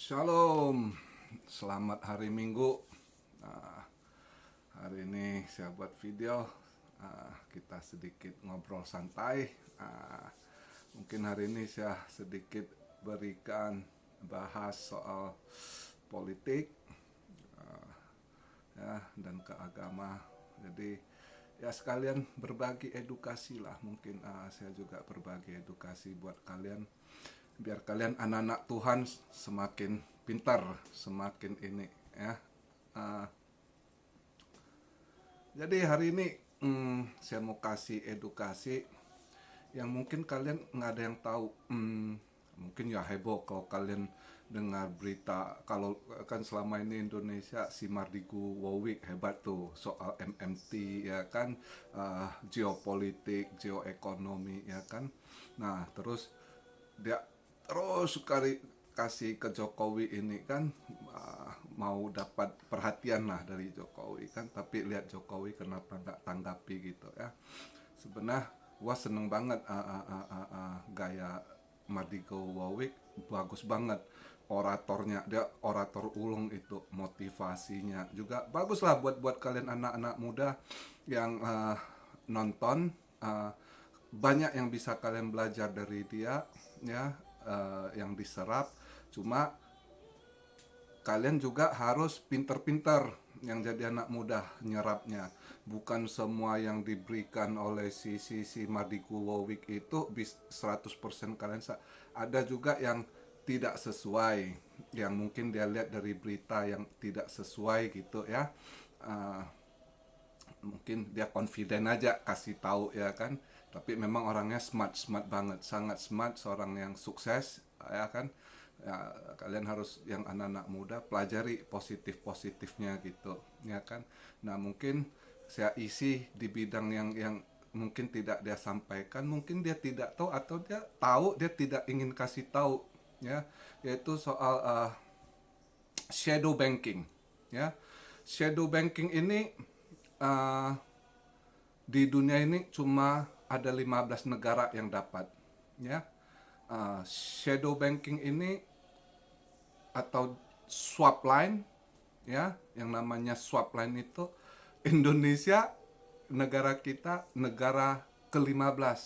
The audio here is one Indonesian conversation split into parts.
Shalom, selamat hari Minggu. Nah, hari ini saya buat video. Kita sedikit ngobrol santai. Mungkin hari ini saya sedikit berikan bahas soal politik ya, dan keagama. Jadi ya sekalian berbagi edukasi lah. Mungkin saya juga berbagi edukasi buat kalian, biar kalian anak-anak Tuhan semakin pintar, semakin ini ya. Uh, jadi hari ini saya mau kasih edukasi yang mungkin kalian nggak ada yang tahu. Mungkin ya heboh kalau kalian dengar berita, kalau kan selama ini Indonesia si Mardigu Wowik hebat tuh soal MMT ya kan, geopolitik, geoekonomi ya kan. Nah terus dia terus sekali kasih ke Jokowi ini kan, mau dapat perhatian lah dari Jokowi kan, tapi lihat Jokowi kenapa nggak tanggapi gitu ya. Sebenarnya gua seneng banget gaya Mardigo Wawik, bagus banget oratornya, dia orator ulung itu, motivasinya juga bagus lah buat kalian anak-anak muda yang nonton. Banyak yang bisa kalian belajar dari dia ya, yang diserap. Cuma kalian juga harus pinter-pinter yang jadi anak muda nyerapnya. Bukan semua yang diberikan oleh si Mardigu Wowik itu 100% kalian ada juga yang tidak sesuai, yang mungkin dia lihat dari berita yang tidak sesuai gitu ya. Uh, Mungkin dia confident aja kasih tahu ya kan, tapi memang orangnya smart smart banget, sangat smart, seorang yang sukses ya kan. Ya, kalian harus yang anak-anak muda pelajari positif positifnya gitu ya kan. Nah mungkin saya isi di bidang yang mungkin tidak dia sampaikan, mungkin dia tidak tahu, atau dia tahu dia tidak ingin kasih tahu ya, yaitu soal shadow banking ya. Shadow banking ini uh, di dunia ini cuma ada 15 negara yang dapat ya. Shadow banking ini atau swap line ya, yang namanya swap line itu Indonesia, negara kita, negara ke-15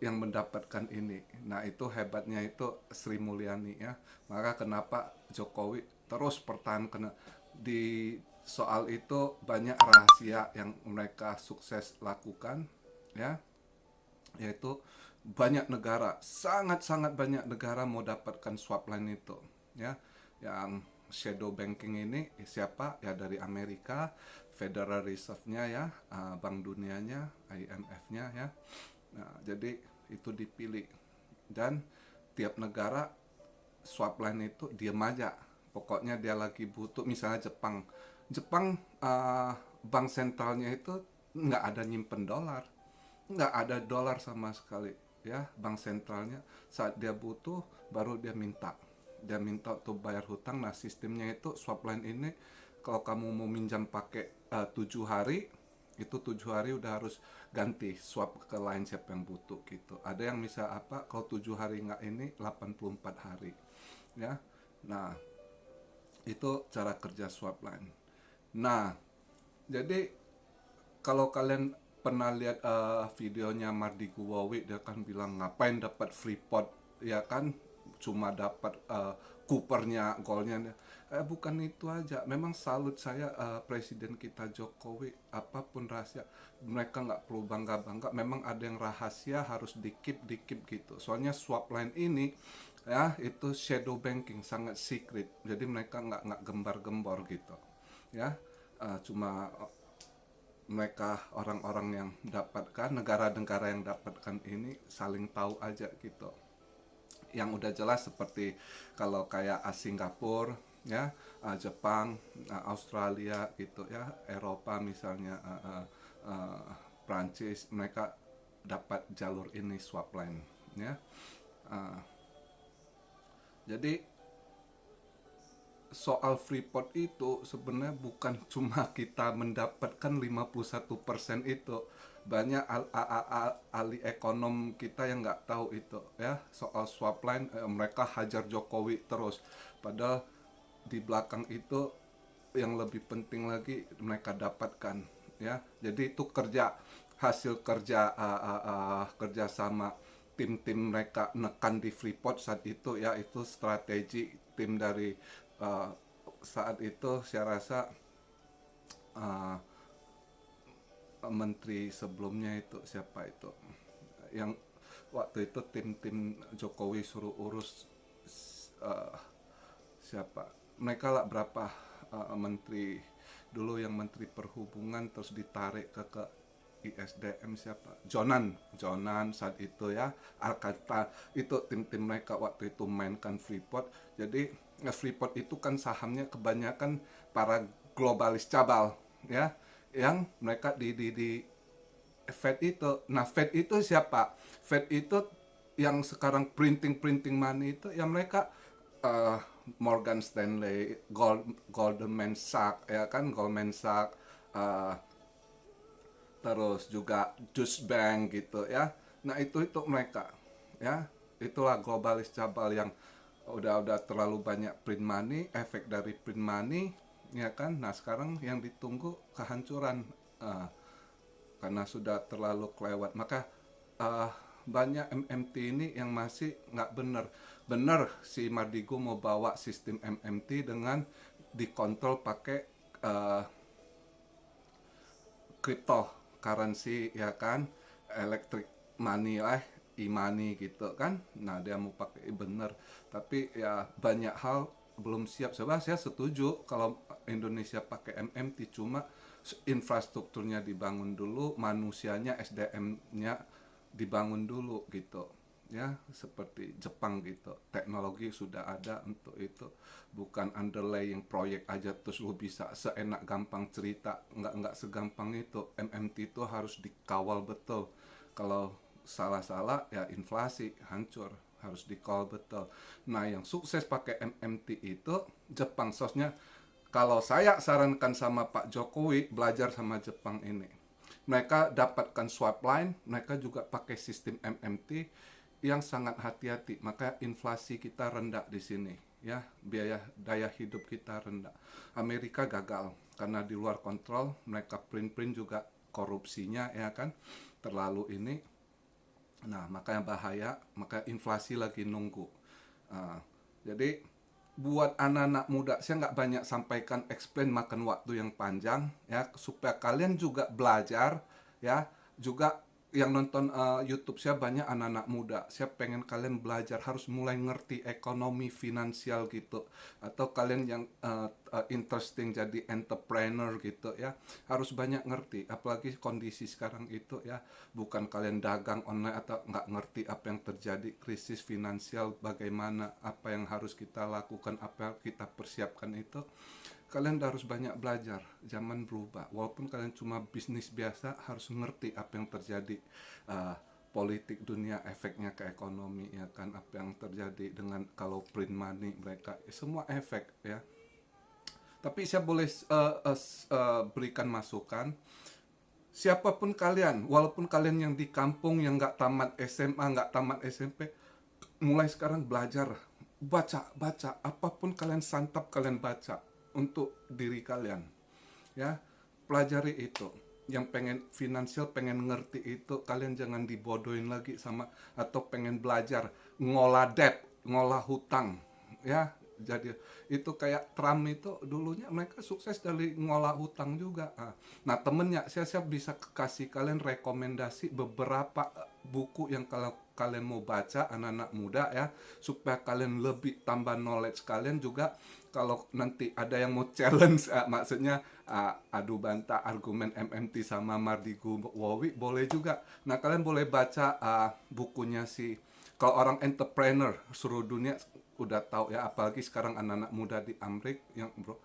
yang mendapatkan ini. Nah itu hebatnya itu Sri Mulyani ya. Maka kenapa Jokowi terus pertahankan di soal itu, banyak rahasia yang mereka sukses lakukan ya, yaitu banyak negara, sangat-sangat banyak negara mau dapatkan swap line itu ya. Yang shadow banking ini siapa ya? Dari Amerika, Federal Reserve-nya ya, Bank Dunianya, IMF-nya ya. Nah, jadi itu dipilih, dan tiap negara swap line itu diam aja. Pokoknya dia lagi butuh, misalnya Jepang. Jepang bank sentralnya itu nggak ada nyimpen dolar, nggak ada dolar sama sekali ya. Bank sentralnya saat dia butuh baru dia minta untuk bayar hutang. Nah sistemnya itu swap line ini, kalau kamu mau minjam pakai 7 hari, itu 7 hari udah harus ganti swap ke lain siapa yang butuh gitu. Ada yang bisa apa, kalau 7 hari nggak ini 84 hari ya. Nah itu cara kerja swap line. Nah jadi kalau kalian pernah lihat videonya Mardigu Wowi, dia kan bilang ngapain dapat Freeport ya kan, cuma dapat Coopernya, golnya. Bukan itu aja, memang salut saya presiden kita Jokowi, apapun rahasia mereka nggak perlu bangga-bangga, memang ada yang rahasia harus dikip-dikip gitu. Soalnya swap line ini ya itu shadow banking, sangat secret, jadi mereka nggak gembar-gembor gitu ya. Cuma mereka orang-orang yang dapatkan, negara-negara yang dapatkan ini saling tahu aja gitu. Yang udah jelas seperti kalau kayak Singapura ya, Jepang, Australia gitu ya, Eropa misalnya, Prancis, mereka dapat jalur ini swap line ya. Uh, jadi soal Freeport itu sebenarnya bukan cuma kita mendapatkan 51% itu. Banyak ahli ekonom kita yang nggak tahu itu ya, soal swap line. Mereka hajar Jokowi terus, padahal di belakang itu yang lebih penting lagi mereka dapatkan ya. Jadi itu hasil kerja sama tim-tim mereka nekan di Freeport saat itu ya. Itu strategi tim dari uh, saat itu. Saya rasa uh, menteri sebelumnya itu siapa itu yang waktu itu tim-tim Jokowi suruh urus, uh, siapa mereka lah, berapa menteri dulu, yang menteri perhubungan terus ditarik ke ISDM, siapa, Jonan saat itu ya. Alkata itu tim-tim mereka waktu itu mainkan Freeport. Jadi Freeport itu kan sahamnya kebanyakan para globalis cabal ya, yang mereka di Fed itu. Nah, Fed itu siapa? Fed itu yang sekarang printing money itu yang mereka, uh, Morgan Stanley, Goldman Sachs ya kan, Goldman Sachs, uh, terus juga Deutsche Bank gitu ya. Nah, itu mereka ya. Itulah globalis cabal yang udah terlalu banyak print money, efek dari print money ya kan. Nah, sekarang yang ditunggu kehancuran, uh, karena sudah terlalu kelewat. Maka uh, banyak MMT ini yang masih nggak benar si Mardigo mau bawa sistem MMT dengan dikontrol pakai uh, cryptocurrency ya kan, electric money lah, e-money gitu kan. Nah, dia mau pakai bener, tapi ya banyak hal belum siap. Sebab saya setuju kalau Indonesia pakai MMT, cuma infrastrukturnya dibangun dulu, manusianya, SDM-nya dibangun dulu gitu ya, seperti Jepang gitu. Teknologi sudah ada untuk itu, bukan underlying proyek aja terus lu bisa seenak gampang cerita. Nggak segampang itu. MMT itu harus dikawal betul. Kalau salah-salah ya inflasi hancur, harus dikawal betul. Nah, yang sukses pakai MMT itu Jepang. Sosnya kalau saya sarankan sama Pak Jokowi, belajar sama Jepang ini. Mereka dapatkan swap line, mereka juga pakai sistem MMT yang sangat hati-hati. Maka inflasi kita rendah di sini ya, biaya daya hidup kita rendah. Amerika gagal karena di luar kontrol, mereka print juga korupsinya ya kan, terlalu ini. Nah, makanya bahaya, maka inflasi lagi nunggu. Jadi buat anak-anak muda, saya nggak banyak sampaikan, explain, makan waktu yang panjang ya, supaya kalian juga belajar ya. Juga yang nonton YouTube saya banyak anak-anak muda. Saya pengen kalian belajar, harus mulai ngerti ekonomi finansial gitu. Atau kalian yang interesting jadi entrepreneur gitu ya, harus banyak ngerti. Apalagi kondisi sekarang itu ya, bukan kalian dagang online atau nggak ngerti apa yang terjadi, krisis finansial, bagaimana, apa yang harus kita lakukan, apa yang kita persiapkan itu. Kalian harus banyak belajar. Zaman berubah. Walaupun kalian cuma bisnis biasa, harus ngerti apa yang terjadi, uh, politik dunia, efeknya ke ekonomi ya kan, apa yang terjadi dengan kalau print money mereka, semua efek ya. Tapi saya boleh berikan masukan. Siapapun kalian, walaupun kalian yang di kampung yang nggak tamat SMA, nggak tamat SMP, mulai sekarang belajar, baca apapun kalian santap, kalian baca untuk diri kalian ya. Pelajari itu. Yang pengen finansial, pengen ngerti itu, kalian jangan dibodohin lagi sama, atau pengen belajar ngolah debt, ngolah hutang ya. Jadi itu kayak Trump itu dulunya mereka sukses dari ngolah hutang juga. Nah, temennya saya bisa kasih kalian rekomendasi beberapa buku yang kalau kalian mau baca, anak-anak muda ya, supaya kalian lebih tambah knowledge kalian juga. Kalau nanti ada yang mau challenge, maksudnya adu bantah argumen MMT sama Mardigu Wowi, boleh juga. Nah, kalian boleh baca bukunya si, kalau orang entrepreneur seluruh dunia udah tahu ya, apalagi sekarang anak-anak muda di Amerika yang bro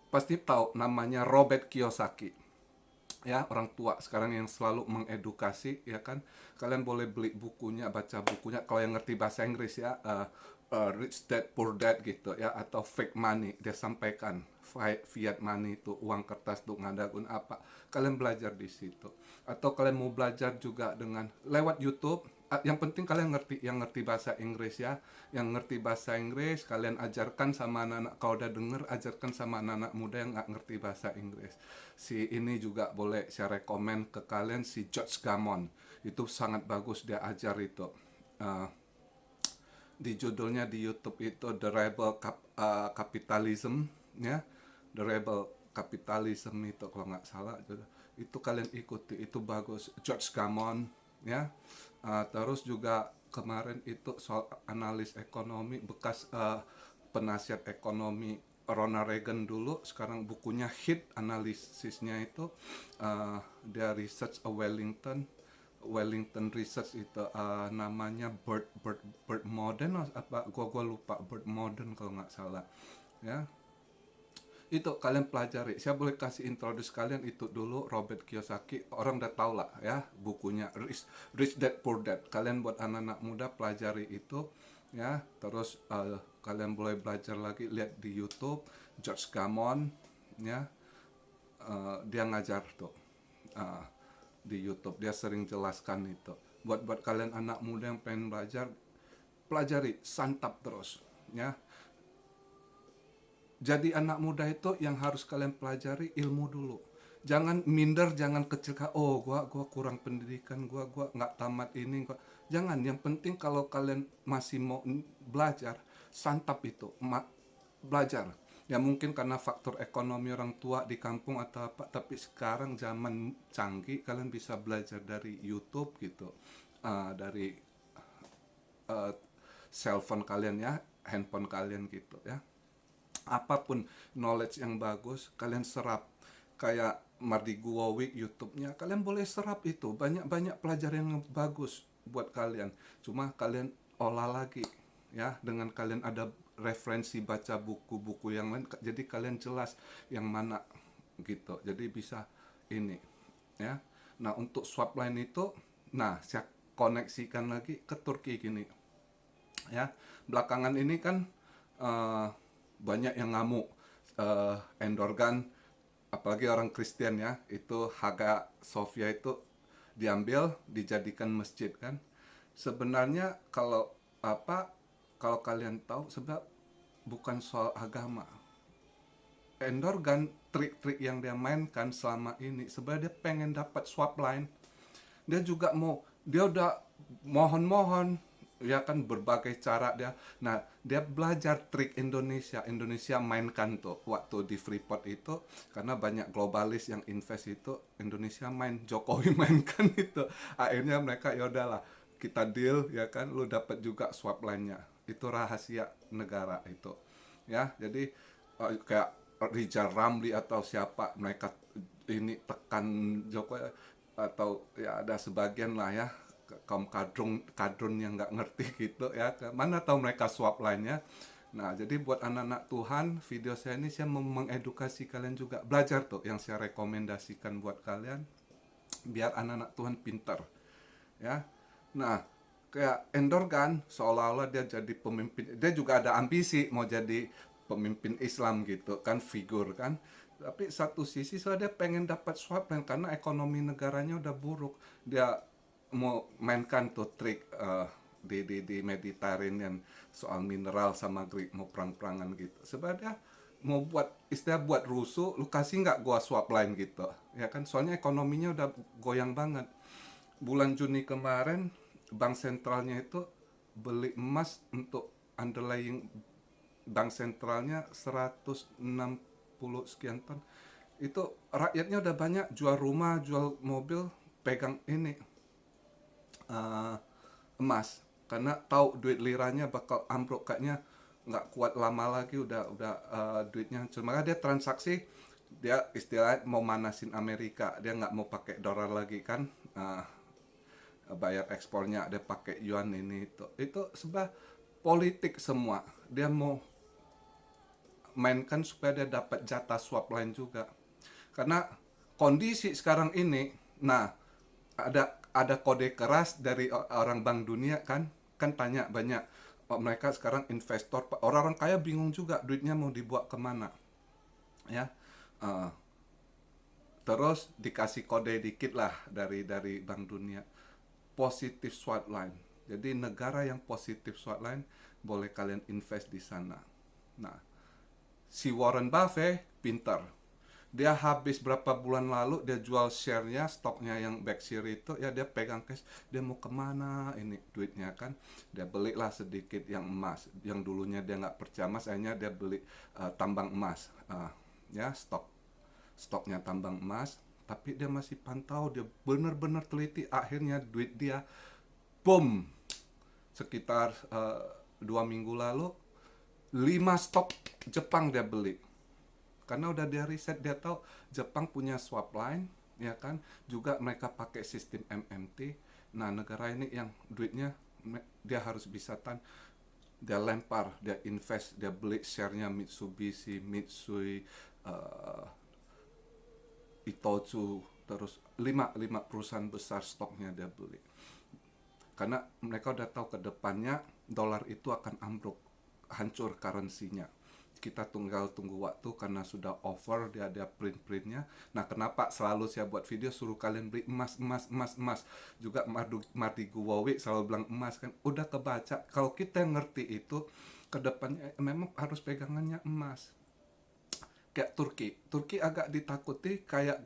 pasti tahu namanya Robert Kiyosaki ya, orang tua sekarang yang selalu mengedukasi ya kan. Kalian boleh beli bukunya, baca bukunya. Kalau yang ngerti bahasa Inggris ya, rich dad poor dad gitu ya, atau fake money dia sampaikan, fiat money itu uang kertas tuh ngadagun apa, kalian belajar di situ. Atau kalian mau belajar juga dengan lewat YouTube, yang penting kalian ngerti, yang ngerti bahasa Inggris ya, yang ngerti bahasa Inggris kalian ajarkan sama anak-anak. Kalau udah denger, ajarkan sama anak-anak muda yang nggak ngerti bahasa Inggris. Si ini juga boleh saya rekomen ke kalian, si George Gammon, itu sangat bagus dia ajar itu. Uh, di judulnya di YouTube itu The Rebel Capitalism ya, The Rebel Capitalism itu kalau nggak salah, itu kalian ikuti, itu bagus, George Gammon ya. Terus juga kemarin itu soal analis ekonomi, bekas penasihat ekonomi Ronald Reagan dulu, sekarang bukunya hit analisisnya itu, dia research Wellington Research itu, namanya Bird Modern apa, gua lupa, Bird Modern kalau nggak salah ya. Itu kalian pelajari, saya boleh kasih introduce kalian itu dulu, Robert Kiyosaki, orang udah tahu lah ya bukunya, Rich Dad Poor Dad. Kalian buat anak-anak muda pelajari itu ya. Terus kalian boleh belajar lagi, lihat di YouTube George Gammon ya. Dia ngajar tuh, uh, di YouTube dia sering jelaskan itu. Buat kalian anak muda yang pengen belajar, pelajari, santap terus ya. Jadi anak muda itu yang harus kalian pelajari ilmu dulu. Jangan minder, jangan kecil, oh gua kurang pendidikan, gua nggak tamat ini, jangan. Yang penting kalau kalian masih mau belajar, santap itu, belajar. Ya mungkin karena faktor ekonomi orang tua di kampung atau apa, tapi sekarang zaman canggih, kalian bisa belajar dari YouTube gitu, dari uh, cellphone kalian ya, handphone kalian gitu ya. Apapun knowledge yang bagus kalian serap, kayak Mardi Guowi YouTube-nya, kalian boleh serap itu, banyak pelajaran yang bagus buat kalian. Cuma kalian olah lagi ya, dengan kalian ada referensi baca buku-buku yang lain, jadi kalian jelas yang mana gitu, jadi bisa ini ya. Nah untuk swap line itu, nah saya koneksikan lagi ke Turki gini ya. Belakangan ini kan uh, banyak yang ngamuk, Endorgan, apalagi orang Kristen ya, itu Hagia Sophia itu diambil dijadikan masjid kan. Sebenarnya kalau apa, kalau kalian tahu, sebab bukan soal agama. Endorgan, trik-trik yang dia mainkan selama ini, sebenarnya dia pengen dapat swap line. Dia juga dia udah mohon-mohon ya kan, berbagai cara dia. Nah dia belajar trik Indonesia mainkan tuh waktu di Freeport itu, karena banyak globalis yang invest itu, Indonesia main, Jokowi mainkan itu. Akhirnya mereka ya udahlah, kita deal ya kan, lu dapat juga swap line-nya. Itu rahasia negara itu ya. Jadi kayak Rijal Ramli atau siapa, mereka ini tekan Jokowi, atau ya ada sebagian lah ya kaum kadrun yang nggak ngerti gitu ya, mana tahu mereka swap lainnya. Nah jadi buat anak-anak Tuhan, video saya ini saya mau mengedukasi kalian juga, belajar tuh yang saya rekomendasikan buat kalian, biar anak-anak Tuhan pintar ya. Nah kayak Endorgan, seolah-olah dia jadi pemimpin, dia juga ada ambisi mau jadi pemimpin Islam gitu kan, figur kan. Tapi satu sisi soalnya dia pengen dapat swap line karena ekonomi negaranya udah buruk. Dia mau mainkan tuh trik, di Mediterranean soal mineral sama Greek, mau perang-perangan gitu. Sebenarnya mau buat istilah, buat rusuh, lu kasih nggak gua swap line gitu ya kan, soalnya ekonominya udah goyang banget. Bulan Juni kemarin bank sentralnya itu beli emas untuk underlying bank sentralnya 160 sekian ton. Itu rakyatnya udah banyak jual rumah, jual mobil, pegang ini, uh, emas, karena tahu duit liranya bakal ambruk, kayaknya nggak kuat lama lagi, udah duitnya hancur. Maka dia transaksi, dia istilah mau manasin Amerika, dia nggak mau pakai dolar lagi kan, bayar ekspornya dia pakai yuan ini itu sebab politik semua, dia mau mainkan supaya dia dapat jatah swap line juga. Karena kondisi sekarang ini, nah ada kode keras dari orang Bank Dunia kan tanya banyak, mereka sekarang investor, orang-orang kaya bingung juga duitnya mau dibuat kemana, ya. Eh, Terus dikasih kode dikit lah dari Bank Dunia, positif swap line. Jadi negara yang positif swap line boleh kalian invest di sana. Nah, si Warren Buffett pintar. Dia habis berapa bulan lalu dia jual share-nya, stoknya yang Berkshire itu, ya dia pegang cash, dia mau kemana ini duitnya kan. Dia belilah sedikit yang emas, yang dulunya dia nggak percaya emas, akhirnya dia beli tambang emas. Ya, stoknya tambang emas, tapi dia masih pantau, dia benar-benar teliti, akhirnya duit dia boom, sekitar 2 minggu lalu 5 stok Jepang dia beli, karena udah dia riset, dia tahu Jepang punya swap line, ya kan, juga mereka pakai sistem MMT. Nah, negara ini yang duitnya dia harus bisa dia lempar, dia invest, dia beli share-nya Mitsubishi, Mitsui, uh, Itochu, terus lima perusahaan besar stoknya dia beli, karena mereka udah tahu ke depannya dolar itu akan ambruk, hancur currency-nya. Kita tinggal tunggu waktu, karena sudah over, dia ada print-printnya. Nah, kenapa selalu saya buat video suruh kalian beli emas, emas, emas, emas. Juga Mardi Guwowi selalu bilang emas kan. Udah kebaca. Kalau kita ngerti itu, ke depannya memang harus pegangannya emas. Kayak Turki agak ditakuti, kayak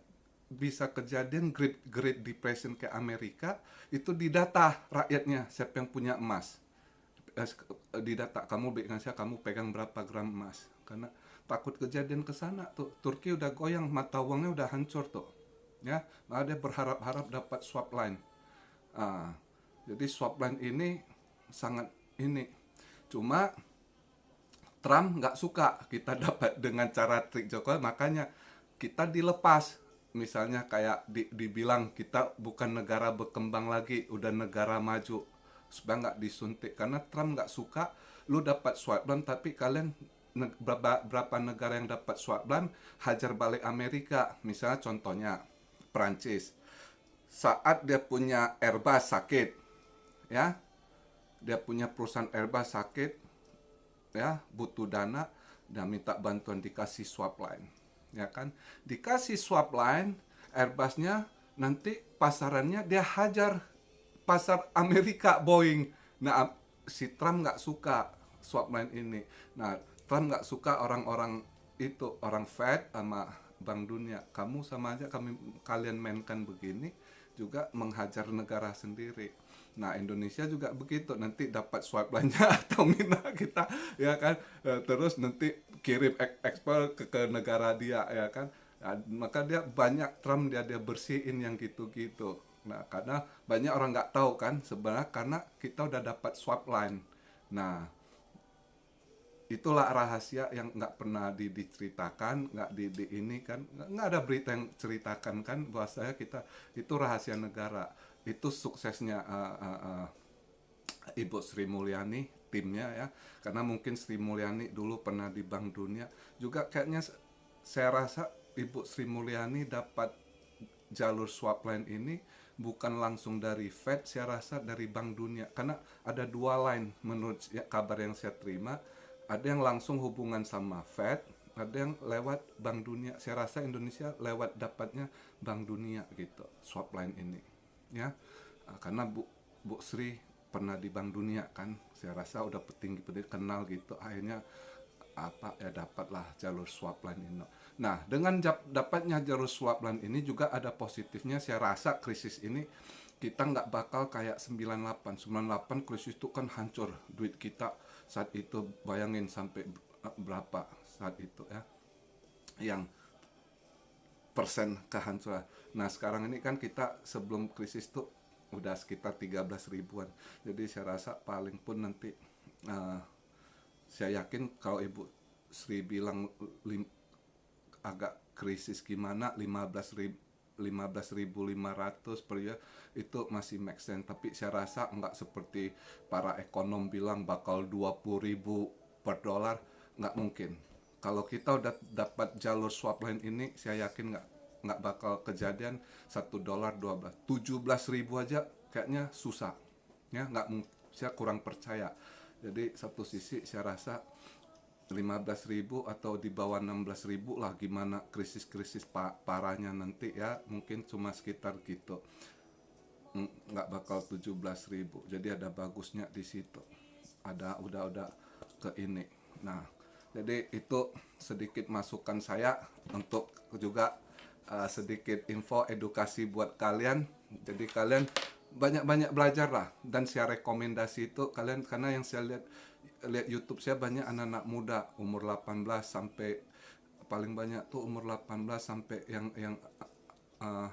bisa kejadian Great Depression kayak Amerika, itu didata rakyatnya siapa yang punya emas. Didata, kamu beli saya, kamu pegang berapa gram emas, karena takut kejadian ke sana tuh. Turki udah goyang, mata uangnya udah hancur tuh, ya. Nah, dia berharap-harap dapat swap line. ah, jadi swap line ini sangat ini, cuma Trump nggak suka kita dapat dengan cara trik Jokowi, makanya kita dilepas. Misalnya kayak dibilang kita bukan negara berkembang lagi, udah negara maju, supaya nggak disuntik. Karena Trump nggak suka lu dapat swipeline, tapi kalian berapa negara yang dapat swipeline hajar balik Amerika. Misalnya contohnya Prancis, saat dia punya Airbus sakit, ya, dia punya perusahaan Airbus sakit, ya, butuh dana dan minta bantuan, dikasih swap line, ya kan, dikasih swap line. Airbusnya nanti pasarannya dia hajar pasar Amerika, Boeing. Nah, si Trump nggak suka swap line ini. Nah, Trump nggak suka orang-orang itu, orang Fed sama Bank Dunia, kamu sama aja kalian mainkan begini, juga menghajar negara sendiri. Nah, Indonesia juga begitu, nanti dapat swipe lainnya atau mina kita, ya kan. Terus nanti kirim ekspor ke negara dia, ya kan. Nah, maka dia banyak, Trump dia bersihin yang gitu-gitu. Nah, karena banyak orang nggak tahu kan sebenarnya, karena kita udah dapat swap line. Nah, itulah rahasia yang nggak pernah diceritakan, nggak di ini kan, nggak ada berita yang ceritakan kan, bahwasanya kita itu rahasia negara. Itu suksesnya Ibu Sri Mulyani, timnya, ya, karena mungkin Sri Mulyani dulu pernah di Bank Dunia juga kayaknya. Saya rasa Ibu Sri Mulyani dapat jalur swap line ini bukan langsung dari Fed, saya rasa dari Bank Dunia, karena ada dua line menurut kabar yang saya terima. Ada yang langsung hubungan sama Fed, ada yang lewat Bank Dunia. Saya rasa Indonesia lewat dapatnya Bank Dunia gitu, swap line ini, ya. Karena Bu Sri pernah di Bank Dunia kan, saya rasa udah petinggi-petinggi kenal gitu, akhirnya apa ya, dapatlah jalur swap line ini. Nah, dengan dapatnya jalur swap line ini juga ada positifnya. Saya rasa krisis ini kita nggak bakal kayak 98 krisis itu kan hancur duit kita saat itu. Bayangin sampai berapa saat itu, ya, yang persen kehancuran. Nah, sekarang ini kan kita sebelum krisis tuh udah sekitar 13 ribuan. Jadi saya rasa paling pun nanti saya yakin kalau Ibu Sri bilang agak krisis gimana, 15.500 per ya, itu masih make sense. Tapi saya rasa nggak seperti para ekonom bilang bakal 20.000 per dolar, nggak mungkin. Kalau kita udah dapat jalur swap line ini, saya yakin nggak bakal kejadian $1 17.000 aja kayaknya susah, ya, nggak, saya kurang percaya. Jadi satu sisi saya rasa 15.000 atau di bawah 16.000 lah, gimana krisis-krisis parahnya nanti ya, mungkin cuma sekitar gitu. Nggak bakal 17.000. Jadi ada bagusnya di situ. Ada udah ke ini. Nah, jadi itu sedikit masukan saya untuk juga sedikit info edukasi buat kalian. Jadi kalian banyak-banyak belajar lah, dan saya rekomendasi itu kalian, karena yang saya lihat YouTube saya banyak anak-anak muda umur 18 sampai, paling banyak tuh umur 18 sampai yang 35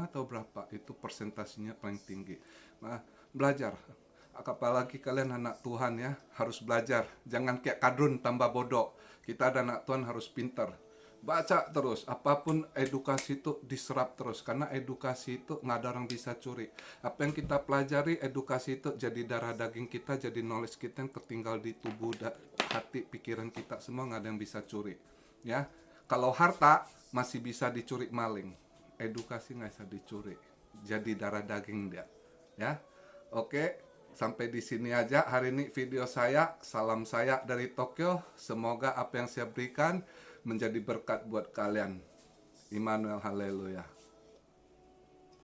atau berapa, itu persentasinya paling tinggi. Nah, belajar. Apalagi kalian anak Tuhan ya, harus belajar. Jangan kayak kadrun tambah bodoh. Kita ada anak Tuhan harus pintar. Baca terus, apapun edukasi itu diserap terus, karena edukasi itu nggak ada orang bisa curi. Apa yang kita pelajari, edukasi itu jadi darah daging kita, jadi knowledge kita yang tertinggal di tubuh, hati, pikiran kita, semua nggak ada yang bisa curi. Ya, kalau harta masih bisa dicuri maling, edukasi nggak bisa dicuri, jadi darah daging dia. Ya, oke, sampai di sini aja hari ini video saya. Salam saya dari Tokyo. Semoga apa yang saya berikan menjadi berkat buat kalian. Immanuel, haleluya.